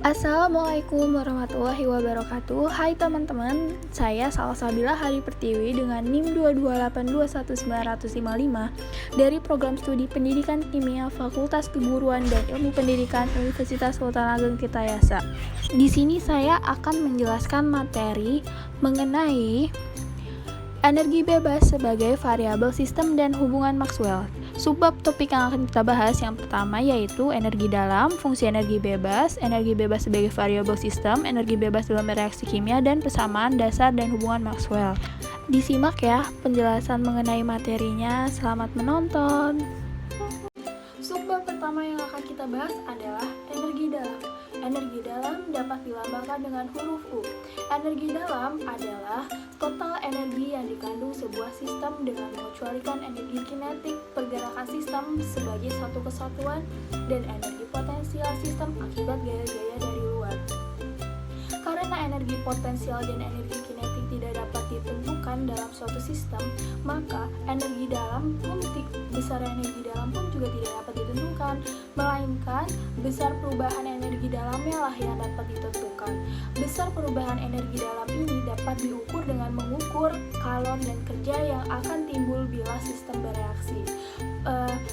Assalamualaikum warahmatullahi wabarakatuh. Hai teman-teman, saya Salsabila Hari Pertiwi dengan NIM 228219555 dari Program Studi Pendidikan Kimia Fakultas Keguruan dan Ilmu Pendidikan Universitas Sultan Ageng Tirtayasa. Di sini saya akan menjelaskan materi mengenai energi bebas sebagai variabel sistem dan hubungan Maxwell. Subbab topik yang akan kita bahas yang pertama yaitu energi dalam, fungsi energi bebas sebagai variabel sistem, energi bebas dalam reaksi kimia, dan persamaan dasar dan hubungan Maxwell. Disimak ya penjelasan mengenai materinya, selamat menonton. Subbab pertama yang akan kita bahas adalah energi dalam. Energi dalam dapat dilambangkan dengan huruf U. Energi dalam adalah total energi yang dikandung sebuah sistem dengan mengecualikan energi kinetik pergerakan sistem sebagai satu kesatuan dan energi potensial sistem akibat gaya-gaya dari luar. Karena energi potensial dan energi kinetik tidak dapat ditentukan dalam suatu sistem, maka energi dalam pun besar energi dalam pun juga tidak dapat ditentukan, melainkan besar perubahan energi dalamnya lah yang dapat ditentukan. Besar perubahan energi dalam ini dapat diukur dengan mengukur kalor dan kerja yang akan timbul bila sistem bereaksi.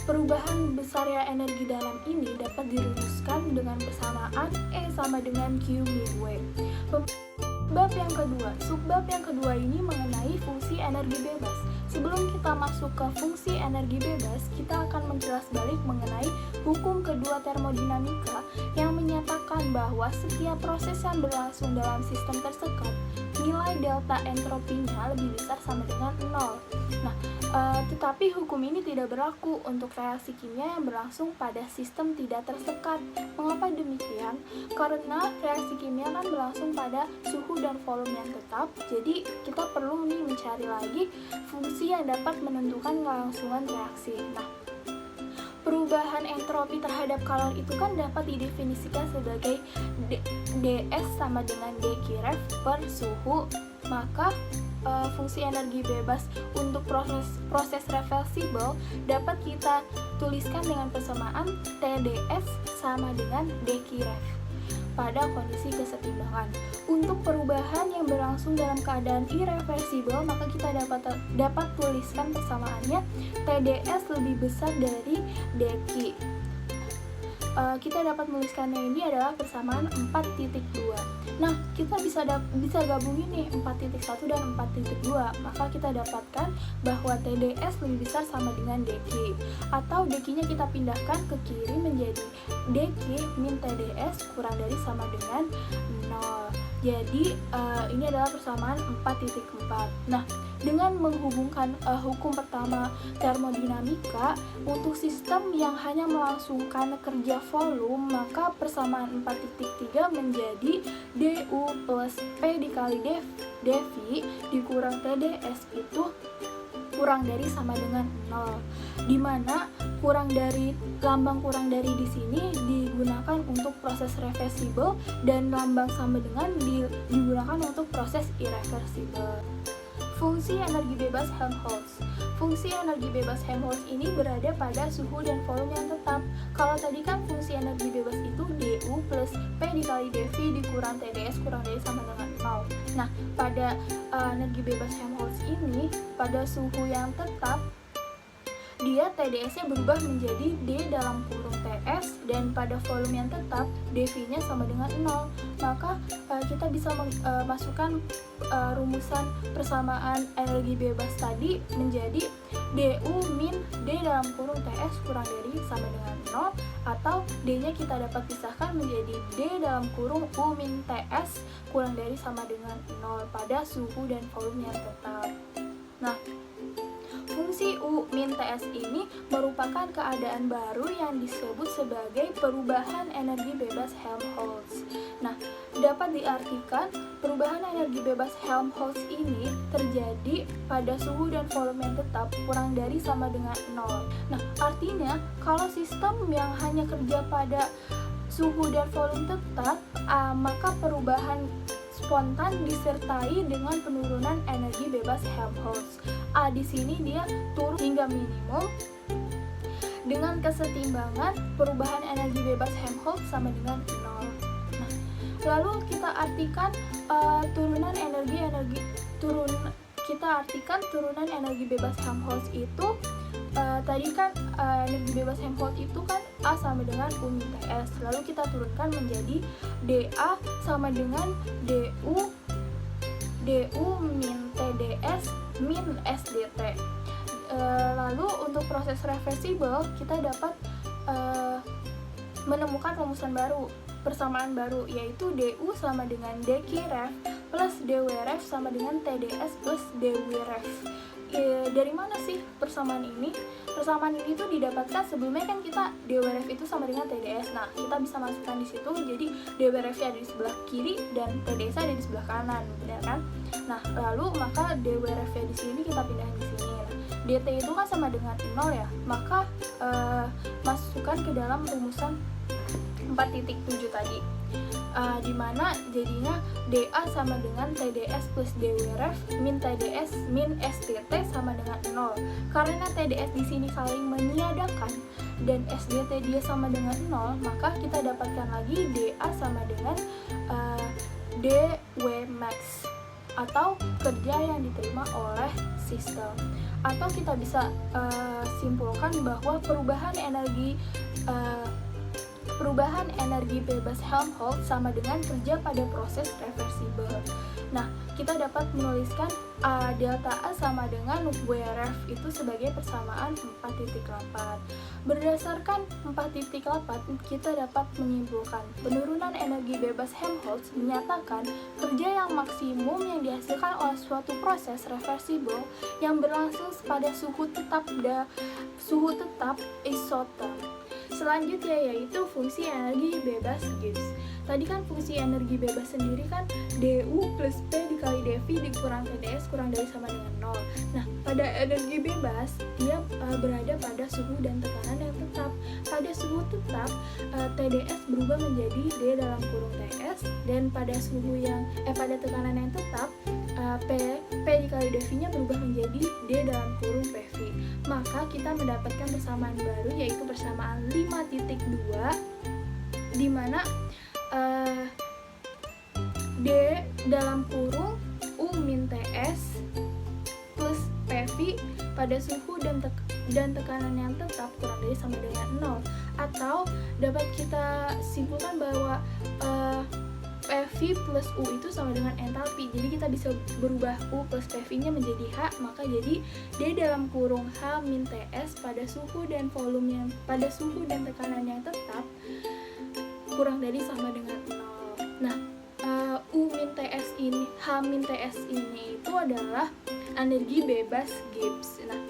Perubahan besarnya energi dalam ini dapat dirumuskan dengan persamaan E sama dengan Q min W. Subbab yang kedua ini mengenai fungsi energi bebas. Sebelum kita masuk ke fungsi energi bebas, kita akan menjelas balik mengenai hukum kedua termodinamika yang menyatakan bahwa setiap proses yang berlangsung dalam sistem tersekat, nilai delta entropinya lebih besar sama dengan 0. Tetapi hukum ini tidak berlaku untuk reaksi kimia yang berlangsung pada sistem tidak tersekat. Mengapa demikian? Karena reaksi kimia kan berlangsung pada suhu dan volume yang tetap, jadi kita perlu mencari lagi fungsi yang dapat menentukan kelangsungan reaksi. Perubahan entropi terhadap kalor itu kan dapat didefinisikan sebagai dS sama dengan dQref per suhu. Maka fungsi energi bebas untuk proses reversibel dapat kita tuliskan dengan persamaan TdS sama dengan dQref pada kondisi kesetimbangan. Untuk perubahan yang berlangsung dalam keadaan irreversibel, maka kita dapat tuliskan persamaannya TdS lebih besar dari dQ. Kita dapat menuliskannya ini adalah persamaan 4.2. Kita bisa gabungin nih 4.1 dan 4.2. Maka kita dapatkan bahwa TdS lebih besar sama dengan dQ. Atau dQ-nya kita pindahkan ke kiri menjadi dQ min TdS kurang dari sama dengan 0. Jadi ini adalah persamaan 4.4. Dengan menghubungkan hukum pertama termodinamika untuk sistem yang hanya melangsungkan kerja volume, maka persamaan 4.3 menjadi du plus P dikali dV dikurang TdS itu kurang dari sama dengan 0, di mana lambang kurang dari di sini digunakan untuk proses reversibel dan lambang sama dengan digunakan untuk proses irreversibel. Fungsi energi bebas Helmholtz. Fungsi energi bebas Helmholtz ini berada pada suhu dan volume yang tetap. Kalau tadi kan fungsi energi bebas itu du plus P dikali dV dikurang TdS kurang dari sama dengan 0. Pada energi bebas Helmholtz ini, pada suhu yang tetap, dia TdS-nya berubah menjadi D dalam kurung TS, dan pada volume yang tetap dV-nya sama dengan 0. Maka kita bisa masukkan rumusan persamaan energi bebas tadi menjadi du min D dalam kurung TS kurang dari sama dengan 0, atau D-nya kita dapat pisahkan menjadi D dalam kurung U min TS kurang dari sama dengan 0 pada suhu dan volume yang tetap. Fungsi U min TS ini merupakan keadaan baru yang disebut sebagai perubahan energi bebas Helmholtz. Dapat diartikan perubahan energi bebas Helmholtz ini terjadi pada suhu dan volume yang tetap kurang dari sama dengan 0. Artinya kalau sistem yang hanya kerja pada suhu dan volume tetap, maka perubahan spontan disertai dengan penurunan energi bebas Helmholtz. Di sini dia turun hingga minimum dengan kesetimbangan perubahan energi bebas Helmholtz sama dengan 0. Lalu kita artikan turunan energi bebas Helmholtz itu tadi kan energi bebas Helmholtz itu kan A sama dengan U min TS. Lalu kita turunkan menjadi dA sama dengan du min TdS min SdT. Lalu untuk proses reversibel kita dapat menemukan persamaan baru, yaitu du sama dengan dqref plus dwref sama dengan tds plus dwref. Dari mana sih persamaan ini? Persamaan ini tuh didapatkan sebelumnya kan kita dwref itu sama dengan tds. Nah, kita bisa masukkan di situ, jadi dwref-nya ada di sebelah kiri dan tds ada di sebelah kanan, benar kan? Nah, lalu maka dwref-nya di sini kita pindahin di sini. Nah, dt itu kan sama dengan 0 ya, maka masukkan ke dalam rumusan 4.7 tadi, dimana jadinya dA sama dengan TdS plus dwref min TdS min SdT sama dengan 0. Karena TdS di sini saling meniadakan dan SdT dia sama dengan 0, maka kita dapatkan lagi dA sama dengan dW max atau kerja yang diterima oleh sistem. Atau kita bisa simpulkan bahwa perubahan energi bebas Helmholtz sama dengan kerja pada proses reversibel. Nah, kita dapat menuliskan delta A sama dengan WRF itu sebagai persamaan 4.8. Berdasarkan 4.8, kita dapat menyimpulkan penurunan energi bebas Helmholtz menyatakan kerja yang maksimum yang dihasilkan oleh suatu proses reversibel yang berlangsung pada suhu tetap isoter. Selanjutnya yaitu fungsi energi bebas Gibbs. Tadi kan fungsi energi bebas sendiri kan du plus P dikali dV dikurang TdS kurang dari sama dengan 0. Nah, pada energi bebas dia berada pada suhu dan tekanan yang tetap. Pada suhu tetap TdS berubah menjadi D dalam kurung TS, dan pada tekanan yang tetap P dikali dV-nya berubah menjadi D dalam kurung PV. Maka kita mendapatkan persamaan baru, yaitu persamaan 5.2, di mana D dalam kurung U min TS plus PV pada suhu dan tekanan yang tetap kurang dari sama dengan 0. Atau dapat kita simpulkan bahwa PV plus U itu sama dengan entalpi. Jadi kita bisa berubah U plus PV nya menjadi H, maka jadi D dalam kurung H min TS pada suhu dan tekanan yang tetap kurang dari sama dengan 0. Nah, U min TS ini, H min TS ini itu adalah energi bebas Gibbs. Nah,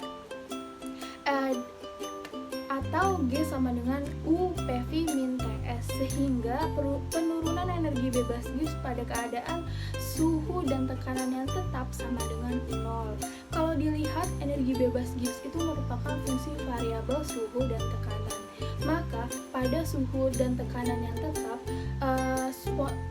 atau G sama dengan U PV min TS, sehingga penurunan energi bebas Gibbs pada keadaan suhu dan tekanan yang tetap sama dengan 0. Kalau dilihat energi bebas Gibbs itu merupakan fungsi variabel suhu dan tekanan. Maka pada suhu dan tekanan yang tetap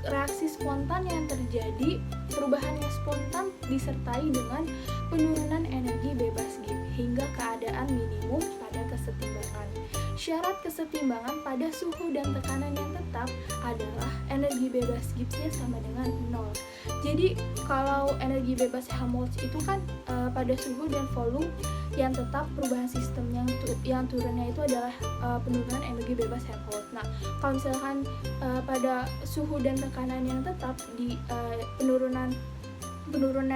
reaksi spontan yang terjadi, perubahan yang spontan disertai dengan penurunan energi bebas Gibbs hingga keadaan minimum pada kesetimbangan. Syarat kesetimbangan pada suhu dan tekanan yang tetap adalah energi bebas Gibbs-nya sama dengan 0. Jadi kalau energi bebas Helmholtz itu kan pada suhu dan volume yang tetap, perubahan sistem yang turunnya itu adalah penurunan energi bebas Helmholtz. Nah, kalau misalkan pada suhu dan tekanan yang tetap, di penurunan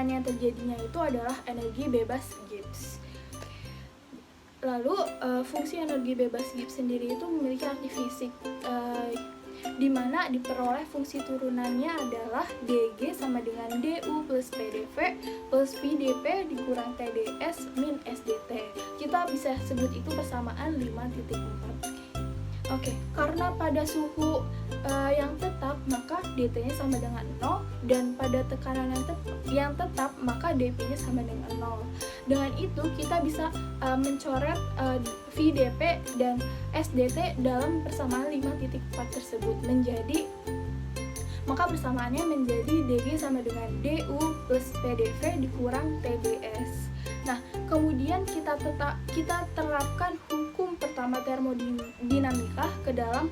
yang terjadinya itu adalah energi bebas Gibbs. Lalu fungsi energi bebas Gibbs sendiri itu memiliki arti fisik, di mana diperoleh fungsi turunannya adalah dG sama dengan du plus pdv plus pdp dikurang tds min sdt. Kita bisa sebut itu persamaan 5.4. Oke, karena pada suhu yang tetap maka dt-nya sama dengan 0, dan pada tekanan yang tetap maka dp-nya sama dengan 0. Dengan itu kita bisa mencoret vdp dan sdt dalam persamaan 5.4 tersebut, maka persamaannya menjadi dg sama dengan du plus pdv dikurang tds. Nah, kemudian kita terapkan hukum pertama termodinamika ke dalam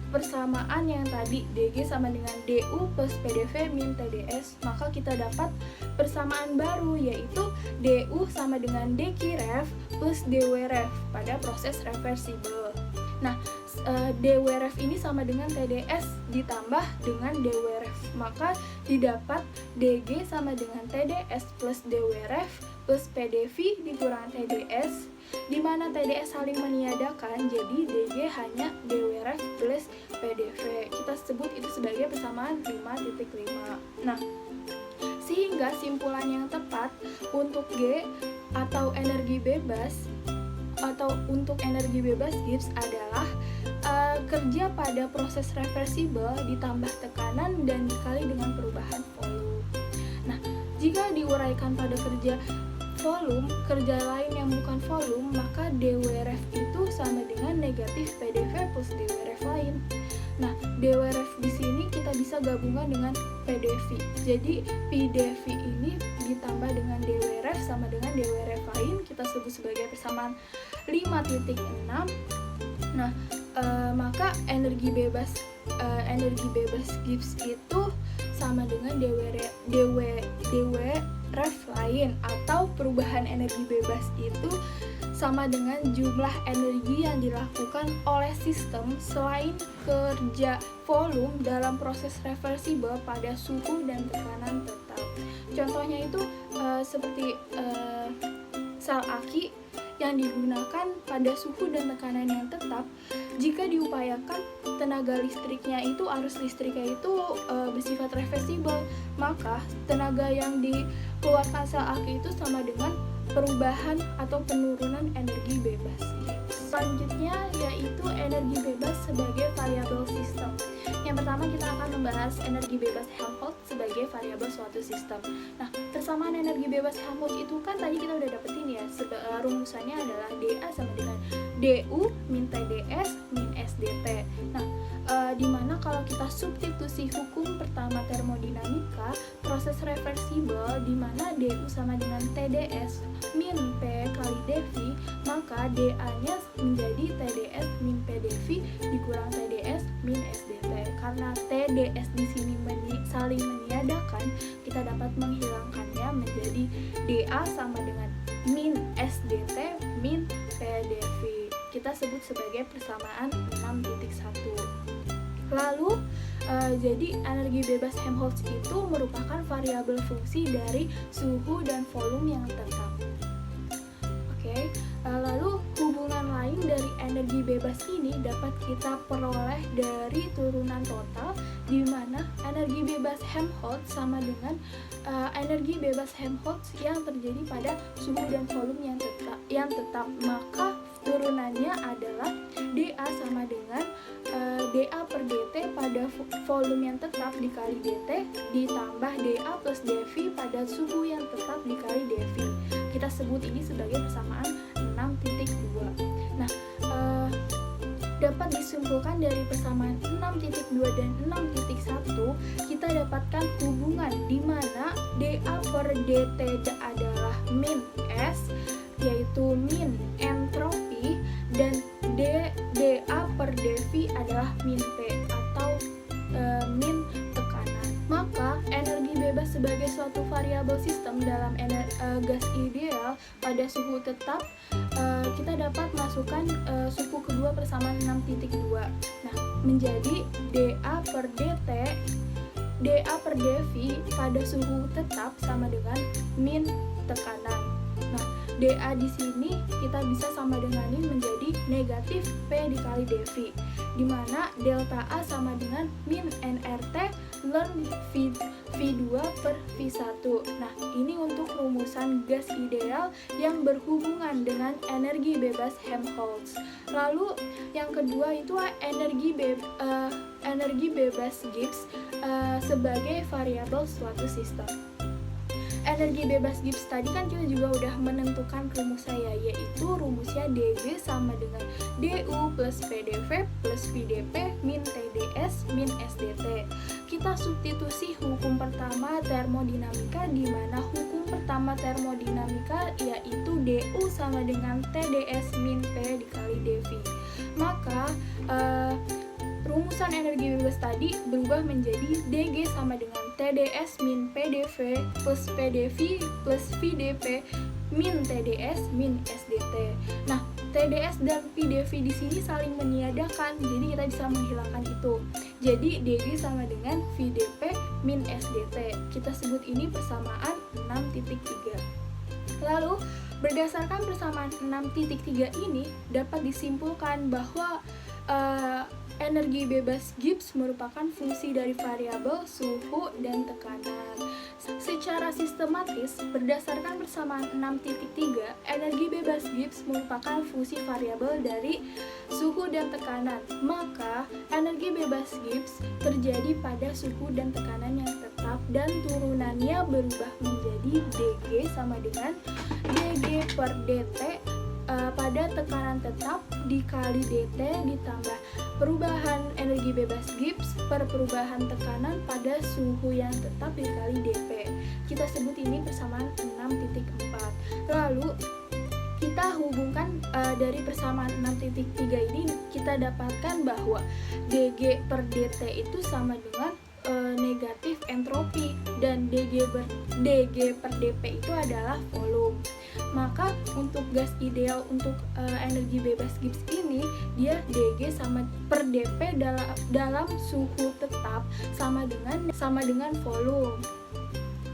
persamaan yang tadi dG sama dengan du plus pdv min tds, maka kita dapat persamaan baru, yaitu du sama dengan dqref plus dwref pada proses reversibel. Nah, dwref ini sama dengan tds ditambah dengan dwref, maka didapat dg sama dengan tds plus dwref plus pdv dikurang tds, di mana tds saling meniadakan, jadi dg hanya dwref plus pdv. Kita sebut itu sebagai persamaan 5.5. Nah, sehingga simpulan yang tepat untuk G atau energi bebas Gibbs adalah kerja pada proses reversibel ditambah tekanan dan dikali dengan perubahan volume. Nah, jika diuraikan pada kerja volume, kerja lain yang bukan volume, maka dwref itu sama dengan negatif pdv plus dwref lain. Nah, dwref di sini kita bisa gabungan dengan pdv. Jadi pdv ini ditambah dengan dwref sama dengan dwref lain, kita sebut sebagai persamaan 5.6. Nah, maka energi bebas Gibbs itu sama dengan dwref lain, atau perubahan energi bebas itu sama dengan jumlah energi yang dilakukan oleh sistem selain kerja volume dalam proses reversibel pada suhu dan tekanan tetap. Contohnya itu seperti sel aki yang digunakan pada suhu dan tekanan yang tetap. Jika diupayakan tenaga listriknya itu, arus listriknya itu bersifat reversibel, maka tenaga yang dikeluarkan sel aki itu sama dengan perubahan atau penurunan energi bebas. Selanjutnya yaitu energi bebas sebagai variabel sistem. Yang pertama kita akan membahas energi bebas Helmholtz sebagai variabel suatu sistem. Nah, persamaan energi bebas Helmholtz itu kan tadi kita udah dapetin ya, rumusannya adalah dA sama dengan du min tds min sdt. Nah, dimana kalau kita substitusi hukum pertama termodinamika, proses reversibel dimana du sama dengan tds min p kali dv, maka dA-nya menjadi tds min pdv dikurang tds min sdt. Karena tds di sini saling meniadakan, kita dapat menghilangkannya menjadi dA sama dengan min sdt min pdv. Kita sebut sebagai persamaan 6.1. Lalu jadi energi bebas Helmholtz itu merupakan variabel fungsi dari suhu dan volume yang tetap. Oke, lalu hubungan lain dari energi bebas ini dapat kita peroleh dari turunan total, di mana energi bebas Helmholtz sama dengan energi bebas Helmholtz yang terjadi pada suhu dan volume yang tetap. Maka turunannya adalah dA sama dengan dA per dt pada volume yang tetap dikali dt ditambah dA plus dV pada suhu yang tetap dikali dV. Kita sebut ini sebagai persamaan 6.2. Nah, dapat disimpulkan dari persamaan 6.2 dan 6.1, kita dapatkan hubungan di mana dA per dt adalah min S, yaitu min entropi, dan dA per dV adalah min P atau min tekanan. Maka energi bebas sebagai suatu variabel sistem dalam gas ideal pada suhu tetap, kita dapat masukkan suku kedua persamaan 6.2. Nah, menjadi dA per dt dA per dV pada suhu tetap sama dengan min tekanan. Nah, dA di sini kita bisa sama denganin menjadi negatif P dikali dV, di mana delta A sama dengan min nRT ln V2 per V1. Nah, ini untuk rumusan gas ideal yang berhubungan dengan energi bebas Helmholtz. Lalu yang kedua itu energi bebas Gibbs sebagai variabel suatu sistem. Energi bebas Gibbs tadi kan kita juga udah menentukan rumusnya, yaitu rumusnya dG sama dengan du plus pdv plus vdp min tds min sdt. Kita substitusi hukum pertama termodinamika, di mana hukum pertama termodinamika yaitu du sama dengan tds min p dikali dv. Maka rumus Rumusan energi bebas tadi berubah menjadi dG sama dengan TdS min PdV plus PdV plus VdP min TdS min SdT. Nah, TdS dan PdV di sini saling meniadakan, jadi kita bisa menghilangkan itu. Jadi dG sama dengan VdP min SdT. Kita sebut ini persamaan 6.3. Lalu, berdasarkan persamaan 6.3 ini dapat disimpulkan bahwa energi bebas Gibbs merupakan fungsi dari variabel suhu dan tekanan. Secara sistematis, berdasarkan persamaan 6.3, energi bebas Gibbs merupakan fungsi variabel dari suhu dan tekanan. Maka, energi bebas Gibbs terjadi pada suhu dan tekanan yang tetap dan turunannya berubah menjadi dG sama dengan dG per dt pada tekanan tetap dikali dt ditambah perubahan energi bebas Gibbs per perubahan tekanan pada suhu yang tetap dikali dP. Kita sebut ini persamaan 6.4. Lalu kita hubungkan dari persamaan 6.3 ini, kita dapatkan bahwa dG per dt itu sama dengan negatif entropi dan dG per dP itu adalah volume. Maka untuk gas ideal untuk energi bebas Gibbs ini, dia dG sama per dP dalam suhu tetap sama dengan volume.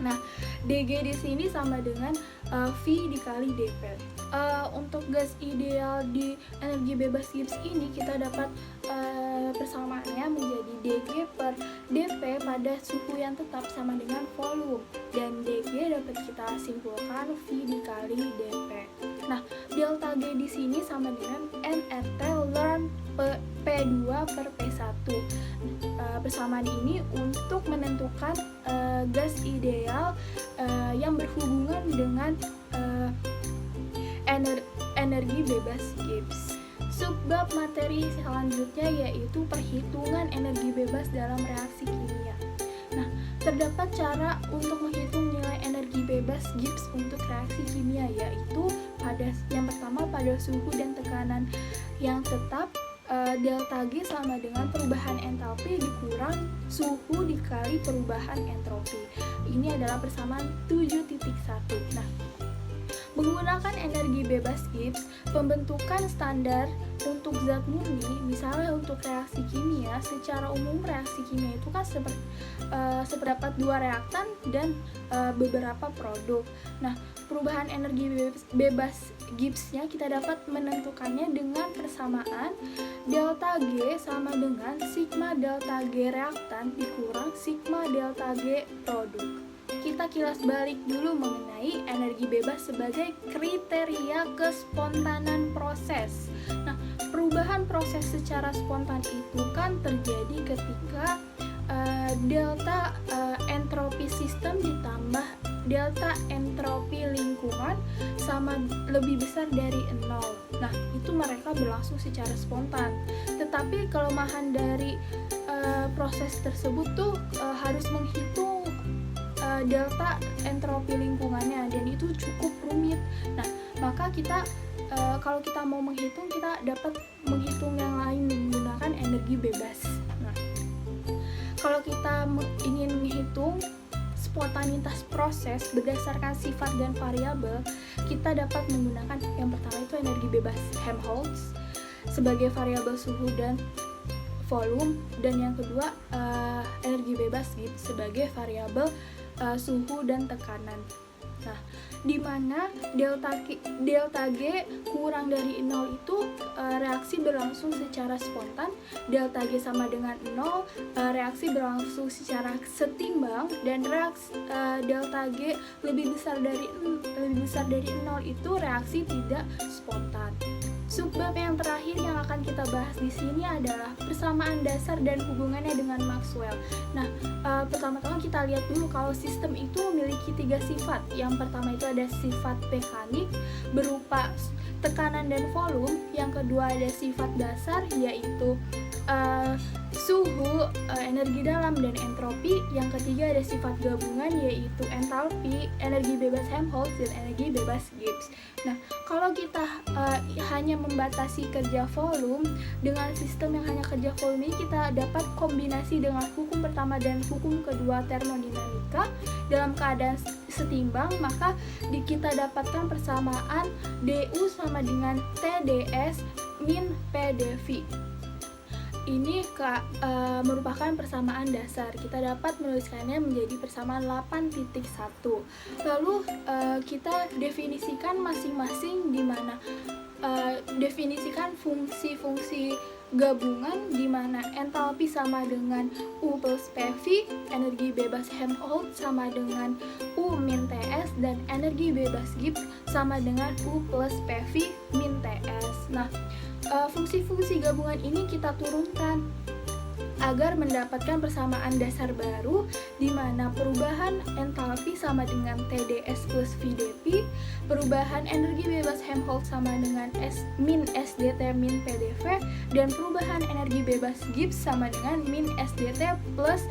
Nah, dG di sini sama dengan V dikali dP. Untuk gas ideal di energi bebas Gibbs ini, kita dapat persamaannya menjadi dG per dP pada suhu yang tetap sama dengan volume, dan dG dapat kita simpulkan V dikali dP. Nah, delta G di sini sama dengan nRT ln P2 per P1. Persamaan ini untuk menentukan gas ideal yang berhubungan dengan energi bebas Gibbs. Subbab materi selanjutnya yaitu perhitungan energi bebas dalam reaksi kimia. Nah, terdapat cara untuk menghitung nilai energi bebas Gibbs untuk reaksi kimia, yaitu yang pertama pada suhu dan tekanan yang tetap, delta G sama dengan perubahan entalpi dikurang suhu dikali perubahan entropi. Ini adalah persamaan 7.1. Nah, menggunakan energi bebas Gibbs, pembentukan standar untuk zat murni, misalnya untuk reaksi kimia, secara umum reaksi kimia itu kan seperdapat dua reaktan dan beberapa produk. Nah, perubahan energi bebas Gibbs-nya kita dapat menentukannya dengan persamaan delta G sama dengan sigma delta G reaktan dikurang sigma delta G produk. Kita kilas balik dulu mengenai energi bebas sebagai kriteria kespontanan proses. Nah, perubahan proses secara spontan itu kan terjadi ketika delta entropi sistem ditambah delta entropi lingkungan sama lebih besar dari 0. Nah, itu mereka berlangsung secara spontan. Tetapi kelemahan dari proses tersebut tuh harus menghitung delta entropi lingkungannya, dan itu cukup rumit. Nah, maka kita kalau kita mau menghitung, kita dapat menghitung yang lain menggunakan energi bebas. Nah, kalau kita ingin menghitung spontanitas proses berdasarkan sifat dan variabel, kita dapat menggunakan yang pertama itu energi bebas Helmholtz sebagai variabel suhu dan volume, dan yang kedua energi bebas Gibbs sebagai variabel suhu dan tekanan. Nah, di mana delta G kurang dari 0 itu reaksi berlangsung secara spontan, delta G sama dengan 0 reaksi berlangsung secara setimbang, dan delta G lebih besar dari 0 itu reaksi tidak spontan. Subbab yang terakhir yang akan kita bahas di sini adalah persamaan dasar dan hubungannya dengan Maxwell. Nah, pertama-tama kita lihat dulu kalau sistem itu memiliki 3 sifat. Yang pertama itu ada sifat mekanik berupa tekanan dan volume. Yang kedua ada sifat dasar yaitu uh, suhu, energi dalam, dan entropi. Yang ketiga ada sifat gabungan, yaitu entalpi, energi bebas Helmholtz, dan energi bebas Gibbs. Nah, kalau kita hanya membatasi kerja volume, dengan sistem yang hanya kerja volume ini kita dapat kombinasi dengan hukum pertama dan hukum kedua termodinamika dalam keadaan setimbang, maka kita dapatkan persamaan du sama dengan TdS min PdV. Ini merupakan persamaan dasar. Kita dapat menuliskannya menjadi persamaan 8.1. Lalu kita definisikan masing-masing, di mana definisikan fungsi-fungsi gabungan, di mana entalpi sama dengan U plus PV, energi bebas Helmholtz sama dengan U min TS, dan energi bebas Gibbs sama dengan U plus PV min TS. Nah, fungsi-fungsi gabungan ini kita turunkan agar mendapatkan persamaan dasar baru, di mana perubahan entalpi sama dengan TdS plus VdP, perubahan energi bebas Helmholtz sama dengan min SdT min PdV, dan perubahan energi bebas Gibbs sama dengan min SdT plus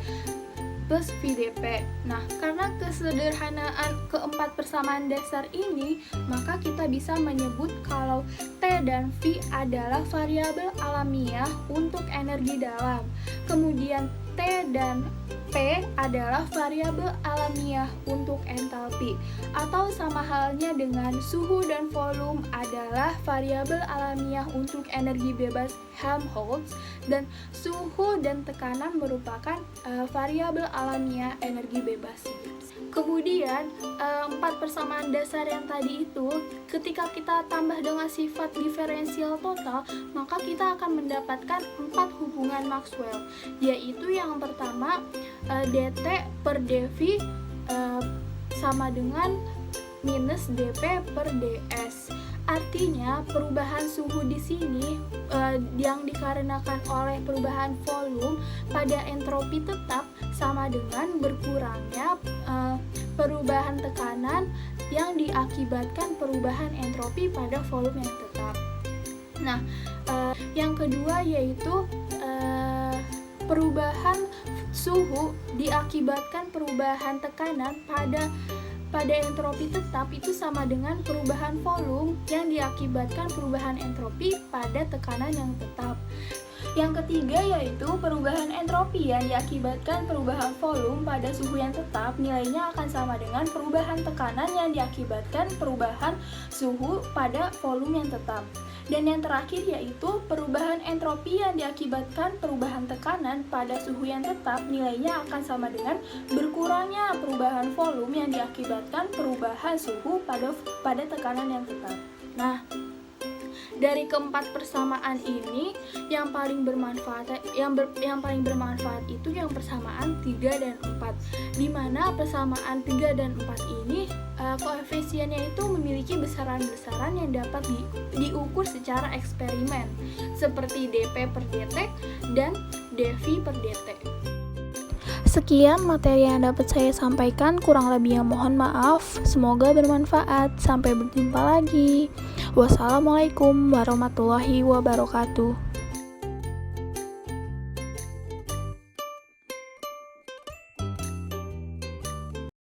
VdP. Nah, karena kesederhanaan keempat persamaan dasar ini, maka kita bisa menyebut kalau T dan V adalah variabel alamiah untuk energi dalam. Kemudian T dan P adalah variabel alamiah untuk entalpi, atau sama halnya dengan suhu dan volume adalah variabel alamiah untuk energi bebas Helmholtz, dan suhu dan tekanan merupakan variabel alamiah energi bebas Gibbs. Kemudian empat persamaan dasar yang tadi itu, ketika kita tambah dengan sifat diferensial total, maka kita akan mendapatkan 4 hubungan Maxwell, yaitu yang pertama dt per dv sama dengan minus dp per ds. Artinya perubahan suhu di sini yang dikarenakan oleh perubahan volume pada entropi tetap sama dengan berkurangnya perubahan tekanan yang diakibatkan perubahan entropi pada volume yang tetap. Nah, yang kedua yaitu perubahan suhu diakibatkan perubahan tekanan pada entropi tetap itu sama dengan perubahan volume yang diakibatkan perubahan entropi pada tekanan yang tetap. Yang ketiga yaitu perubahan entropi yang diakibatkan perubahan volume pada suhu yang tetap, nilainya akan sama dengan perubahan tekanan yang diakibatkan perubahan suhu pada volume yang tetap. Dan yang terakhir yaitu perubahan entropi yang diakibatkan perubahan tekanan pada suhu yang tetap, nilainya akan sama dengan berkurangnya perubahan volume yang diakibatkan perubahan suhu pada tekanan yang tetap. Nah, dari keempat persamaan ini yang paling bermanfaat itu yang persamaan 3 dan 4, di mana persamaan 3 dan 4 ini koefisiennya itu memiliki besaran-besaran yang dapat diukur secara eksperimen, seperti dp per dt dan dv per dt. Sekian materi yang dapat saya sampaikan, kurang lebihnya mohon maaf. Semoga bermanfaat. Sampai berjumpa lagi. Wassalamualaikum warahmatullahi wabarakatuh.